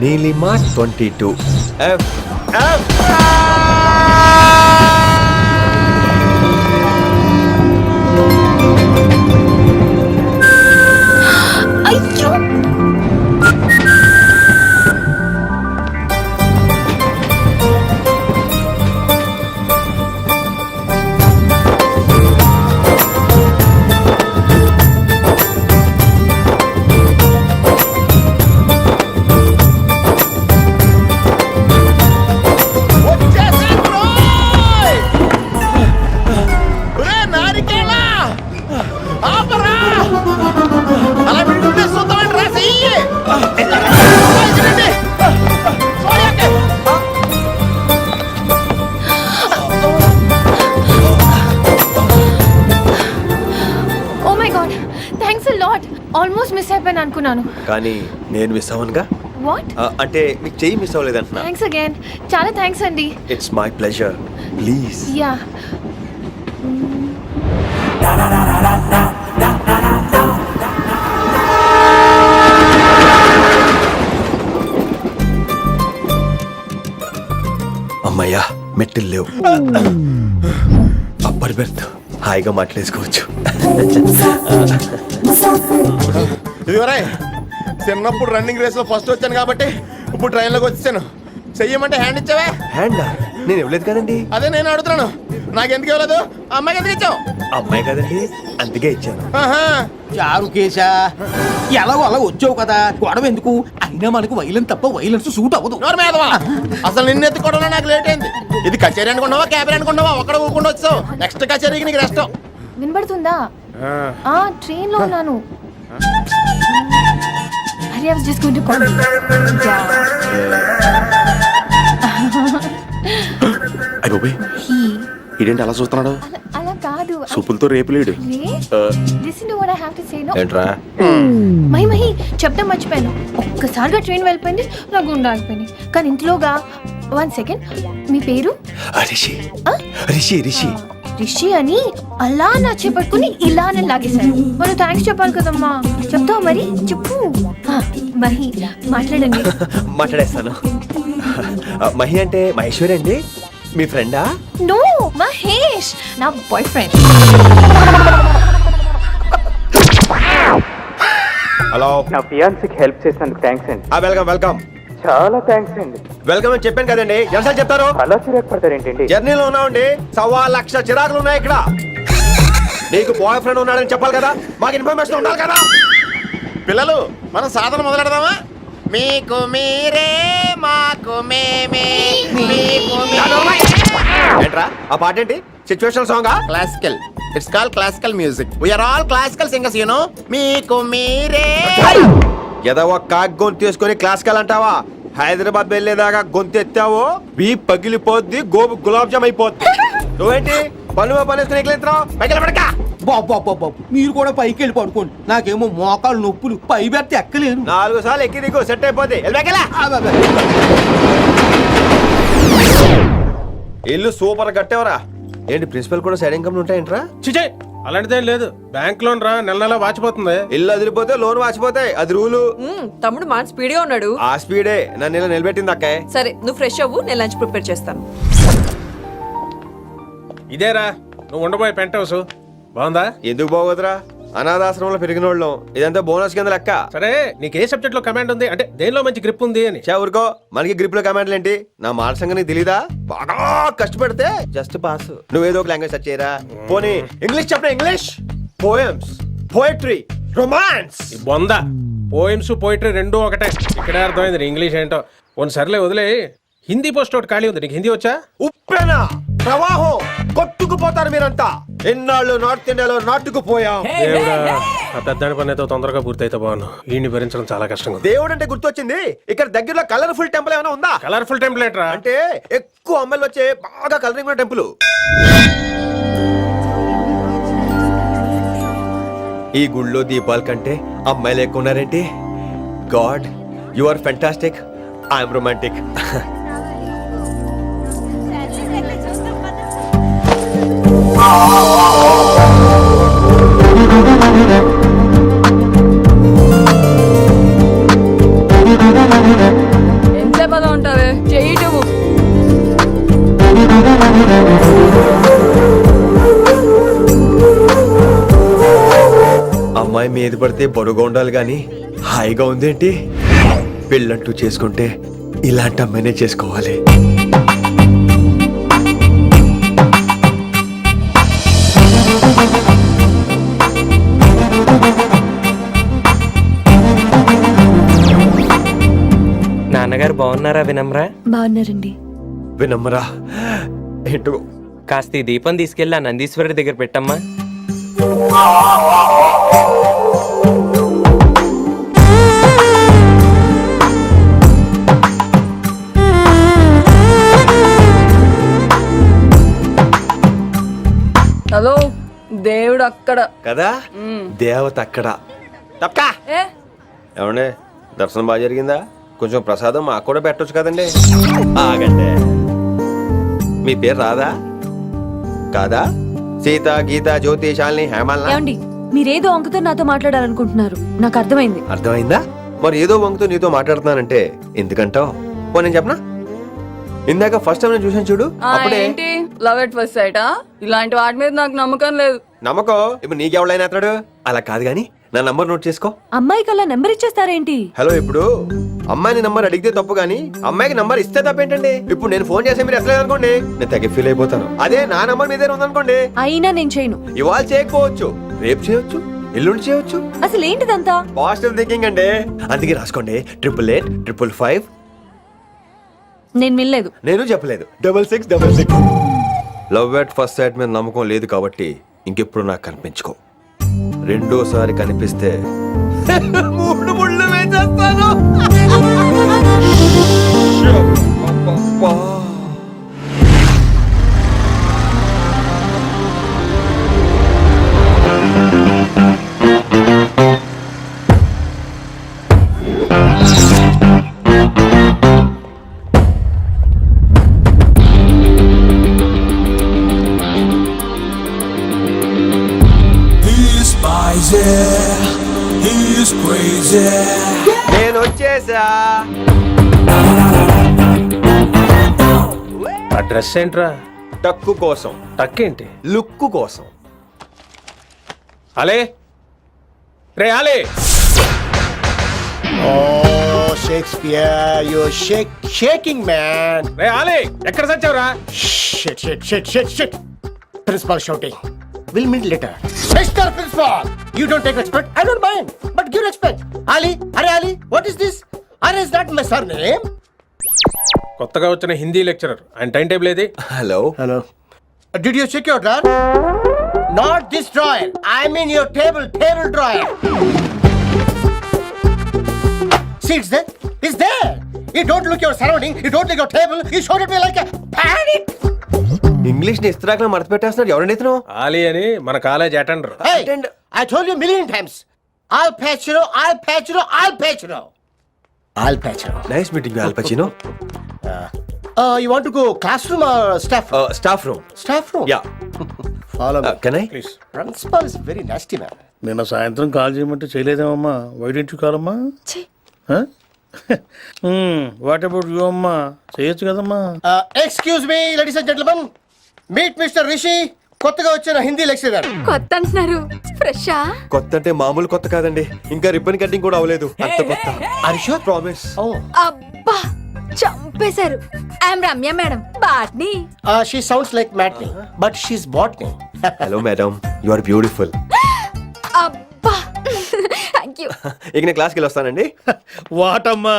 Neelima 22 F. అయ్యో almost miss అయిపోయాను అనుకున్నాను కానీ నేను మిస్ అవ్వనుగా. వాట్ అంటే మీకు చెయ్యి మిస్ అవ్వలేదంటున్నా. థ్యాంక్స్ అగైన్, చాలా థ్యాంక్స్ అండి. It's my pleasure, please. Yeah అమ్మయ్యా మెట్టులు లేవు. అప్పర్ బెర్త్ హాయిగా మాట్లాడేసుకోవచ్చు. ఇదివరే చిన్నప్పుడు రన్నింగ్ రేస్ లో ఫస్ట్ వచ్చాను కాబట్టి ఇప్పుడు ట్రైన్ లోకి వచ్చాను. చెయ్యమంటే హ్యాండ్ ఇచ్చావే. హ్యాండా? నేను ఇవ్వలేదు కదండి. అదే నేను అడుగుతున్నాను, నాకెందుకు ఇవ్వలేదు? అమ్మాయికి ఎందుకు ఇచ్చావు? అమ్మాయి కదండి, అందుకే ఇచ్చాను. చారు కేశా, ఎలాగో అలా వచ్చావు కదా, గొడవ ఎందుకు? అయినా మనకు వైలెన్స్ తప్ప వైలెన్స్ సూట్ అవ్వదు. అసలు నిన్ను ఎత్తుకోవడంలో నాకు లేట్ అయింది. ఇది కచేరీ అనుకున్నావా, క్యాబిన్ అనుకున్నావా? ఒక్కడ ఊకుండా వచ్చావు. నెక్స్ట్ కచేరీకి నీకు రెస్ట్. వినబడుతుందా? ట్రైన్ లో ఉన్నాను. I was just going to call you. ఇదేంటి అలా చూస్తున్నాడు? అలా కాదు. సూపులతో రేపులేడు. Listen to what I have to say, no? ఏంట్రా? మహి చెప్తా మర్చిపోయాను. ఒక్కసారిగా ట్రైన్ వెళ్ళిపోయింది, నా గుండె ఆగిపోయింది. కానీ ఇంట్లోగా 1 సెకండ్, మీ పేరు? రిషి. రిషి రిషి రిషి అని అలా నా చేపట్టుకుని ఇలా నన్ను లాగేశారు. మనం థ్యాంక్స్ చెప్పాలి కదమ్మా. చెప్తావు మరి? చెప్పు. మహి మాట్లాడండి. మాట్లాడేస్తాను. మహి అంటే మహేశ్వరి అండి, మీ ఫ్రెండా? నో, మహేష్ నా బాయ్ ఫ్రెండ్. హలో, నా ఫియాన్సీకి హెల్ప్ చేసినందుకు థ్యాంక్స్ అండి. Welcome welcome. చాలా థ్యాంక్స్ అండి. వెల్కమ్ అని చెప్పాను కదండి, ఎన్నిసార్లు చెప్తారు? అలా చిరాకు పడతారు ఏంటండి? జర్నీలో ఉన్నామండి, 1,00,000 చిరాకులు ఉన్నాయి ఇక్కడ. నీకు బాయ్ ఫ్రెండ్ ఉన్నాడని చెప్పాలి కదా, మాకు ఇన్ఫర్మేషన్ ఉండాలి కదా. పిల్లలు, మనం సాధన మొదలెడదామా? మీకు మీరే, మాకు మేమే, మీకు ఏంట్రా ఆ పాట ఏంటి? Situation song? Classical. It's call classical music. We are all classical singers, you know. మీకు మీరే. ఏదో ఒక కాక్ గొంతు తీసుకొని క్లాసికల్ అంటావా? హైదరాబాద్ వెళ్ళేదాకా గొంతు ఎత్తావో వీ పగిలిపోద్ది, గోబు గులాబ్ జామ్ అయిపోద్ది. నువ్వేంటి పనులు పనేసుకుని ఎక్కలేస్తున్నావు? పైకి పడక. బాబు మీరు కూడా పైకి వెళ్ళి పడుకోండి, నాకేమో మోకాలు నొప్పులు, పై పెడితే ఎక్కలేను. 4 సార్లు ఎక్కి దిగు, సెట్ అయిపోద్ది. ఇల్లు సూపర్ కట్టేవరా. ఏంటి ప్రిన్సిపల్ కూడా సైడ్ ఇన్కమ్ ఉంటాయంట్రా? చిచే అలాంటిదేం లేదు, బ్యాంక్ లోన్ రా, నెల నెల వాచిపోతుంది. ఇల్లు అదిరిపోతే లోన్ వాచిపోతాయి, అది రూలు. తమ్ముడు మాట స్పీడ్గా ఉన్నాడు. ఆ స్పీడే నన్ను ఇలా నిలబెట్టింది అక్కాయ్. సరే నువ్వు ఫ్రెష్ అవ్వు, నేను లంచ్ ప్రిపేర్ చేస్తాను. ఇదేరా నువ్వు ఉండబోయే పెంట్ హౌస్, బాగుందా? ఎందుకు బాగోదురా, అనాథాశ్రమంలో పెరిగిన వాళ్ళం, ఇదంతా బోనస్ కింద లెక్క. సరే నీకు ఏ సబ్జెక్ట్ లో కమాండ్ ఉంది, అంటే దేనిలో మంచి గ్రిప్ ఉంది అని. ఊరుకో, మనకి గ్రిప్ లో కమాండ్లు ఏంటి? నా మాట సంగతి నీకు తెలీదా? బాగా కష్టపడితే జస్ట్ పాస్. నువ్వేదో ఒక లాంగ్వేజ్ సెర్చ్ చేయరా. పోనీ ఇంగ్లీష్ చెప్పిన ఇంగ్లీష్, పోయమ్స్, పోయట్రీ, రొమాన్స్. బొంద పోయిమ్స్ పోయిటరీ రెండూ ఒకటే. ఇక్కడే అర్థమైంది ఇంగ్లీష్ ఏంటో. కొన్ని సర్లే వదిలే, హిందీ పోస్ట్ ఒకటి ఖాళీ ఉంది, నీకు హిందీ వచ్చా? ఉప్పెన ప్రవాహం కొట్టుకుపోతారు మీరంతా. ఎన్నాళ్ళు నార్త్ ఇండియాలో నాటుకుపోయాం. దేవుడా, ఆ పెద్దాని పని అయితే తొందరగా పూర్తయితే బాగున్నాను. వీడిని భరించడం చాలా కష్టంగా ఉంది. దేవుడు అంటే గుర్తొచ్చింది, ఇక్కడ దగ్గరలో కలర్ఫుల్ టెంపుల్ ఏమైనా ఉందా? కలర్ఫుల్ టెంపుల్ ఏంట్రా? అంటే ఎక్కువ అమ్మాయిలు వచ్చే బాగా కలరింగ్ ఉన్న టెంపుల్. ఈ గుళ్ళో దీపాల కంటే అమ్మాయిలు ఎక్కువ ఉన్నారేంటి? God, you are fantastic, I'm romantic. పడితే బరువుగా ఉండాలి గాని హాయిగా ఉందేంటి? పెళ్ళంటూ చేసుకుంటే ఇలాంటి అమ్మాయినే చేసుకోవాలి. నాన్నగారు బాగున్నారా వినమ్రా? బాగున్నారండి. వినమ్మరా ఏంటో కాస్త ఈ దీపం తీసుకెళ్ళి ఆ నందీశ్వరుడి దగ్గర పెట్టమ్మా. హలో దేవుడు అక్కడ కదా దేవత అక్కడ తప్పకా. ఏ ఏమండే దర్శనం బాగా జరిగిందా? కొంచెం ప్రసాదం మాకు కూడా పెట్టొచ్చు కదండి. ఆగండి, మీ పేరు రాదా కాదా? సీత, గీత, జ్యోతి, శాలిని, హేమల్నా? ఏమండి మీరేదో అంకుతో నాతో మాట్లాడాలనుకుంటున్నారు, నాకు అర్థమైంది. అర్థమైందా? మరి ఏదో వంగుతో నీతో మాట్లాడుతున్నానంటే ఎందుకంటావు? పో నేను చెప్పనా? ఇందాక ఫస్ట్ టైం నేను చూసాను చూడు, అప్పుడే ఏంటి లవ్ ఎట్ ఫస్ట్ సైటా? ఇలాంటి వాటి మీద నాకు నమ్మకం లేదు. నమ్మకం ఇప్పుడు నీకెవడైనా అతడు అలా కాదు గాని నా నంబర్ నోట్ చేసుకో. అమ్మాయికి అలా నెంబర్ ఇచ్చేస్తారేంటి? హలో, ఇప్పుడు అమ్మాయిని నంబర్ అడిగితే తప్పు గానీ అమ్మాయికి నంబర్ ఇస్తే తప్పేంటండి? ఇప్పుడు నేను ఫోన్ చేస్తే మీరు ఎట్లేదు అనుకోండి, నేను తెగ ఫీల్ అయిపోతాను. అదే నా నంబర్ మీ దగ్గర ఉందనుకోండి, అయినా నేను చేయను. ఇవాళ చేయకపోవచ్చు, రేపు చేయొచ్చు, ఎల్లుండి చేయొచ్చు. అసలు ఏంటిదంతా? పాజిటివ్ థింకింగ్ అండి. అందుకే రాసుకోండి 888 నేను వినలేదు. నేను చెప్పలేదు 6666. లవ్ ఎట్ ఫస్ట్ సైట్ మీద నమ్మకం లేదు కాబట్టి ఇంకెప్పుడు నాకు కనిపించుకో. రెండోసారి కనిపిస్తే 3 ముళ్ళు వేసేస్తాను. అబ్బబ్బా. నేను వచ్చేసా. ఆ డ్రెస్ ఏంట్రా? టక్కు కోసం, టక్కేంటి? లుక్కు కోసం. అలే రే అలే, షేక్స్పియర్, యు షేకింగ్ మ్యాన్. రే అలే, ఎక్కడ సచ్చావురా? Shit. Principal shouting. We'll meet later. Mr. Principal, you don't take respect. I don't mind, but give respect. Ali, Ali, what is this? Are is that my surname? కొత్తగా వచ్చిన Hindi lecturer, ఆయన time table ఏది? Hello Hello. Did you check your drawer? Not this drawer. I mean your table drawer. See, it's there. It's there. You don't look your surrounding. You don't look your table. You showed at me like a panic. English ని ఇస్త్రాకులో మడత పెట్టేస్తున్నాడు. ఎవరండి ఇతను? ఆలీ అని మన college attender. Hey, I told you a million times. I'll patch you. Nice meeting Al Pacino. You want to go classroom or staff room? Staff room. Staff room? Yeah. Follow me. Can I? Please. Principal is very nasty man. నిన్న సాయంత్రం call చేయమంటే చేయలేదేమమ్మా? Why didn't కాలమ్మా? What about you అమ్మా? చేయొచ్చు కదమ్మా. Excuse me, ladies and gentlemen. Meet Mr. Rishi. కొత్తగా వచ్చిన హిందీ లెక్చరర్. కొత్త అంటున్నారు, ఫ్రెషా? కొత్త అంటే మామూలు కొత్త కాదండి, ఇంకా రిబ్బన్ కటింగ్ కూడా అవ్వలేదు, అంత కొత్త. Are you sure? Promise. Oh. అబ్బా చంపేశారు. I'm Ramya madam, botany. She sounds like Matney, but she's botany. Hello madam, you are beautiful. అబ్బా థ్యాంక్ యూ. ఇక నేను క్లాస్కి వెళ్ళి వస్తానండి. వాట్ అమ్మా?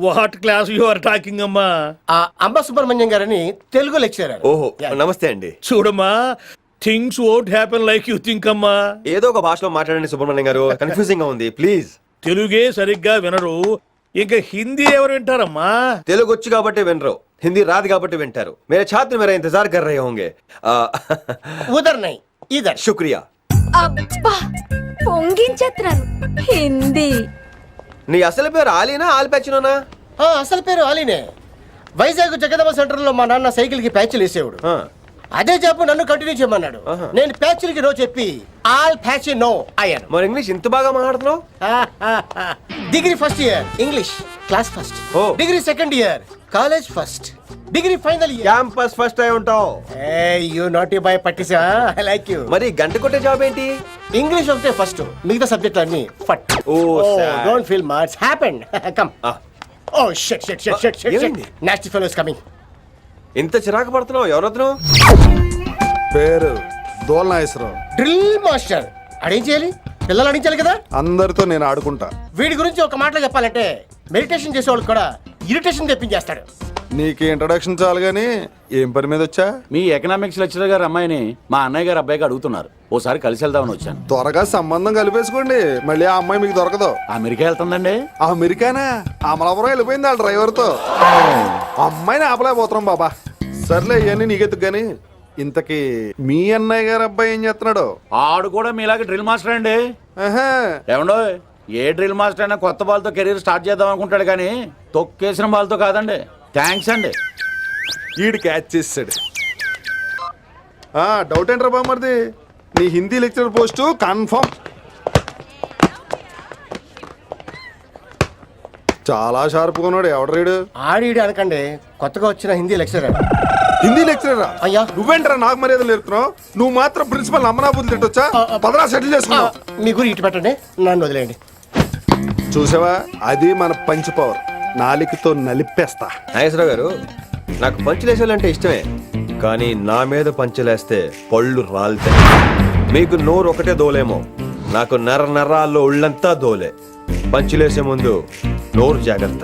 What class you are talking అమ్మా? అంబ సుబ్రహ్మణ్యం గారని తెలుగు లెక్చరర్. ఓహో, నమస్తే అండి. చూడమ్మా, things won't happen like you think అమ్మా. ఏదో ఒక భాషలో మాట్లాడండి సుబ్రహ్మణ్యం గారు, కన్ఫ్యూజింగ్ గా ఉంది, ప్లీజ్. తెలుగే సరిగ్గా వినరు, ఇంకా హిందీ ఎవరు వింటారమ్మా? తెలుగు వచ్చు కాబట్టి వినరు, హిందీ రాదు కాబట్టి వింటారు. मेरे छात्र मेरा इंतजार कर रहे होंगे. ఉదర్ నై ఇదర్. शुक्रिया. అబ్బా పొంగించేత్రాను హిందీ. నీ అసలు పేరు ఆలీనా ఆల్పచ్చినోనా? అసలు పేరు అలీనే. వైజాగ్ జగదమ్మ సెంటర్ లో మా నాన్న సైకిల్ కి ప్యాచ్లు వేసేవాడు. అదే చెప్పు నన్ను కంటిన్యూ చేయమన్నాడు. నేను ప్యాచ్లకి నో చెప్పి ఆల్ ప్యాచ్ నో అయ్యాను. మరి ఇంగ్లీష్ ఇంత బాగా మాట్లాడుతున్నావు? Degree first year English class first. Degree second year college first. Degree final year campus first అయి ఉంటావు. యూ నాటీ బాయ్ పట్టిసా. I like you. మరి గంట కొట్టే జాబ్ ఏంటి? ఇంగ్లీష్ ఒకటే ఫస్ట్, మిగతా సబ్జెక్ట్ అన్ని ఫట్. Oh, sad. Don't feel much happened. Come. Ah. Oh shit shit shit shit shit. ఏమైంది? Nasty fellow is coming. ఇంత చిరాకు పడుతున్నావు ఎవరొద్దు? పేరు దోల్నాగేశ్వరరావు. Drill master. అడిగి చేయాలి, పిల్లలు అడిగించాలి కదా. అందరితో నేను ఆడుకుంటా. వీడి గురించి ఒక మాటలో చెప్పాలంటే మెడిటేషన్ చేసేవాళ్ళు కూడా ఇరిటేషన్ తెప్పించేస్తాడు. నీకు ఇంట్రడక్షన్ చాలు గానీ ఏం పని మీద వచ్చా? మీ ఎకనామిక్స్ లెక్చరర్ గారు అమ్మాయిని మా అన్నయ్య గారు అబ్బాయికి అడుగుతున్నారు, ఓసారి కలిసి వెళ్దామని వచ్చాను. త్వరగా సంబంధం కలిపేసుకోండి, మళ్ళీ ఆ అమ్మాయి మీకు దొరకదు. అమెరికా వెళ్తుందండి. అమెరికానా? అమలాపురం వెళ్ళిపోయింది వాళ్ళ డ్రైవర్తో. అమ్మాయిని ఆపలేకపోతున్నాం బాబా. సర్లే ఇవన్నీ నీకెత్తుకు గాని, ఇంతకీ మీ అన్నయ్య గారు అబ్బాయి ఏం చేస్తున్నాడు? ఆడు కూడా మీలాగే డ్రిల్ మాస్టర్ అండి. ఆహా. ఏమండో, ఏ డ్రిల్ మాస్టర్ అయినా కొత్త బాల్తో కెరీర్ స్టార్ట్ చేద్దాం అనుకుంటాడు కానీ తొక్కేసిన బాల్తో కాదండి. థ్యాంక్స్ అండి. ఈడు క్యాచ్ చేసాడు. డౌట్ ఏంట్రా బామ్మర్ది, నీ హిందీ లెక్చరర్ పోస్టు కన్ఫర్మ్. చాలా షార్ప్గా ఉన్నాడు. ఎవడరీడు? ఆడిడి అనకండి, కొత్తగా వచ్చిన హిందీ లెక్చరర్. హిందీ లెక్చరరా? అయ్యా. నువ్వేంట్రా నాకు మర్యాదలు నేర్పుతున్నావు? నువ్వు మాత్రం ప్రిన్సిపల్ అమ్మనాబుద్ధి తిట్టొచ్చా? పదరా సెటిల్ చేసుకున్నావు. మీ గురి ఇటు పెట్టండి, నన్ను వదిలేయండి. చూసావా, అది మన పంచ్ పవర్. నాలికతో నలిపేస్తా. నాగేశ్వరరావు గారు, నాకు పంచులేసాలంటే ఇష్టమే, కానీ నా మీద పంచలేస్తే పళ్ళు రాలితే. మీకు నోరు ఒకటే దోలేమో, నాకు నర నరాల్లో ఒళ్ళంతా దోలే. పంచులేసే ముందు నోరు జాగ్రత్త.